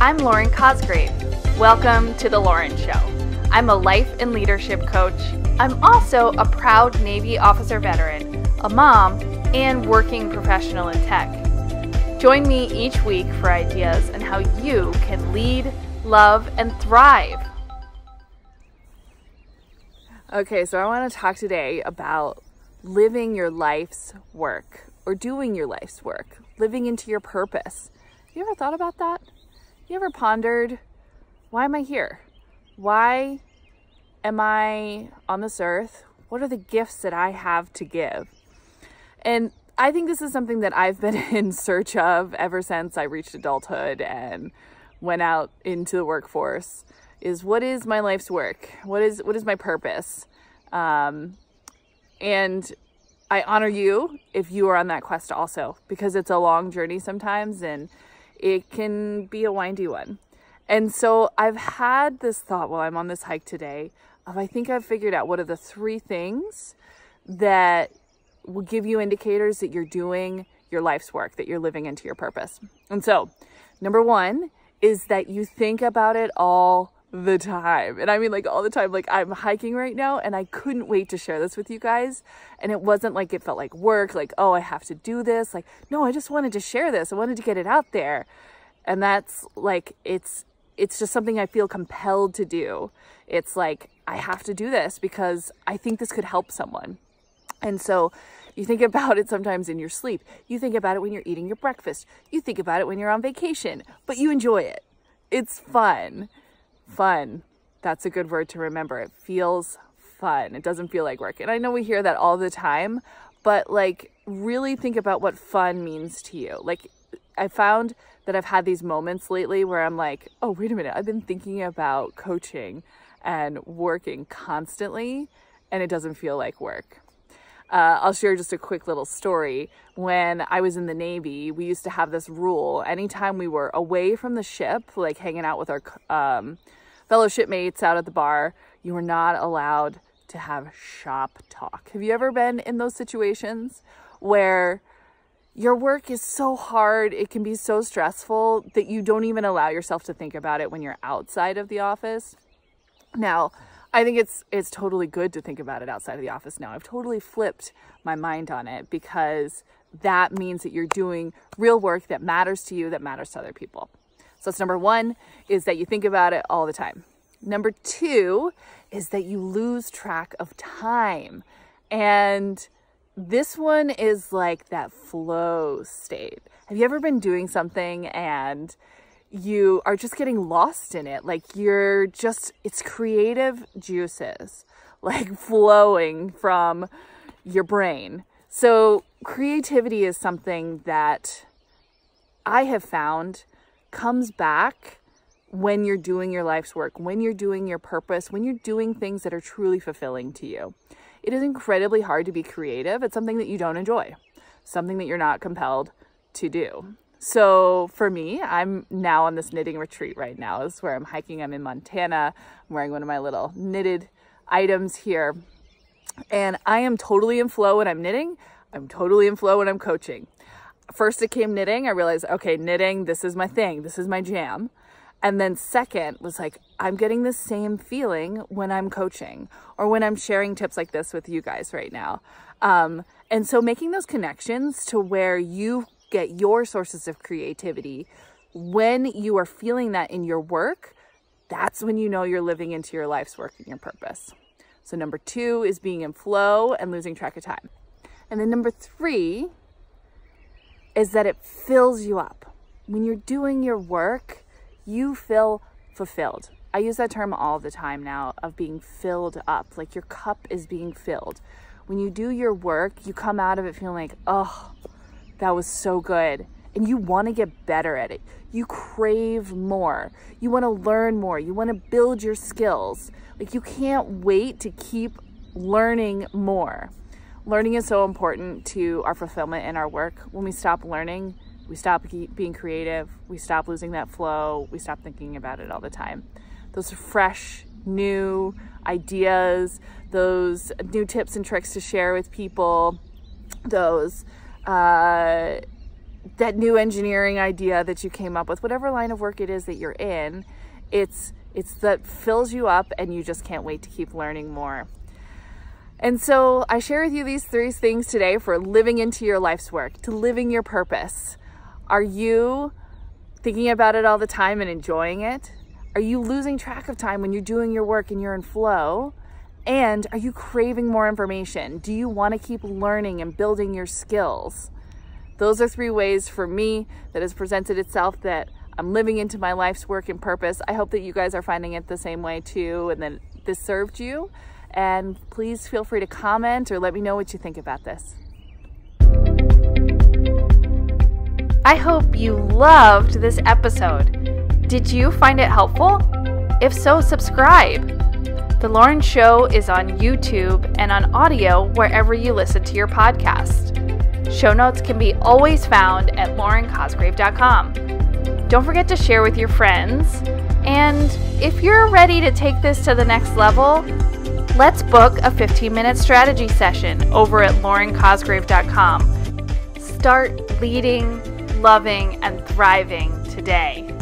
I'm Lauren Cosgrave. Welcome to The Lauren Show. I'm a life and leadership coach. I'm also a proud Navy officer veteran, a mom, and working professional in tech. Join me each week for ideas on how you can lead, love, and thrive. Okay, so I want to talk today about living your life's work, or doing your life's work, living into your purpose. You ever thought about that? You ever pondered, why am I here? Why am I on this earth? What are the gifts that I have to give? And I think this is something that I've been in search of ever since I reached adulthood and went out into the workforce, is what is my life's work? What is my purpose? And I honor you if you are on that quest also, because it's a long journey sometimes and it can be a windy one. And so I've had this thought while I'm on this hike today of, I think I've figured out what are the 3 things that will give you indicators that you're doing your life's work, that you're living into your purpose. And so number 1 is that you think about it all the time. And I mean like all the time. Like I'm hiking right now and I couldn't wait to share this with you guys. And it wasn't like it felt like work, like, oh, I have to do this. Like, no, I just wanted to share this. I wanted to get it out there. And that's like, it's just something I feel compelled to do. It's like, I have to do this because I think this could help someone. And so you think about it sometimes in your sleep. You think about it when you're eating your breakfast. You think about it when you're on vacation, but you enjoy it. It's fun. Fun. That's a good word to remember. It feels fun. It doesn't feel like work. And I know we hear that all the time, but like really think about what fun means to you. Like I found that I've had these moments lately where I'm like, oh, wait a minute. I've been thinking about coaching and working constantly and it doesn't feel like work. I'll share just a quick little story. When I was in the Navy, we used to have this rule. Anytime we were away from the ship, like hanging out with our fellow shipmates out at the bar, you were not allowed to have shop talk. Have you ever been in those situations where your work is so hard, it can be so stressful that you don't even allow yourself to think about it when you're outside of the office? Now, I think it's totally good to think about it outside of the office now. I've totally flipped my mind on it because that means that you're doing real work that matters to you, that matters to other people. So that's number 1, is that you think about it all the time. Number 2 is that you lose track of time. And this one is like that flow state. Have you ever been doing something and you are just getting lost in it? Like it's creative juices like flowing from your brain. So creativity is something that I have found comes back when you're doing your life's work, when you're doing your purpose, when you're doing things that are truly fulfilling to you. It is incredibly hard to be creative. It's something that you don't enjoy, something that you're not compelled to do. So for me, I'm now on this knitting retreat right now. This is where I'm hiking. I'm in Montana. I'm wearing one of my little knitted items here. And I am totally in flow when I'm knitting. I'm totally in flow when I'm coaching. First it came knitting. I realized, okay, knitting, this is my thing. This is my jam. And then second was like, I'm getting the same feeling when I'm coaching or when I'm sharing tips like this with you guys right now. And so making those connections to where you get your sources of creativity, when you are feeling that in your work, that's when you know you're living into your life's work and your purpose. So number 2 is being in flow and losing track of time. And then number 3 is that it fills you up. When you're doing your work, you feel fulfilled. I use that term all the time now, of being filled up, like your cup is being filled. When you do your work, you come out of it feeling like, oh, that was so good. And you want to get better at it. You crave more. You want to learn more. You want to build your skills. Like you can't wait to keep learning more. Learning is so important to our fulfillment in our work. When we stop learning, we stop being creative. We stop losing that flow. We stop thinking about it all the time. Those fresh, new ideas, those new tips and tricks to share with people, those that new engineering idea that you came up with, whatever line of work it is that you're in, it's that fills you up and you just can't wait to keep learning more. And so I share with you these 3 things today for living into your life's work, to living your purpose. Are you thinking about it all the time and enjoying it? Are you losing track of time when you're doing your work and you're in flow? And are you craving more information? Do you want to keep learning and building your skills? Those are 3 ways for me that has presented itself that I'm living into my life's work and purpose. I hope that you guys are finding it the same way too, and that this served you. And please feel free to comment or let me know what you think about this. I hope you loved this episode. Did you find it helpful? If so, subscribe. The Lauren Show is on YouTube and on audio wherever you listen to your podcast. Show notes can be always found at laurencosgrave.com. Don't forget to share with your friends. And if you're ready to take this to the next level, let's book a 15-minute strategy session over at laurencosgrave.com. Start leading, loving, and thriving today.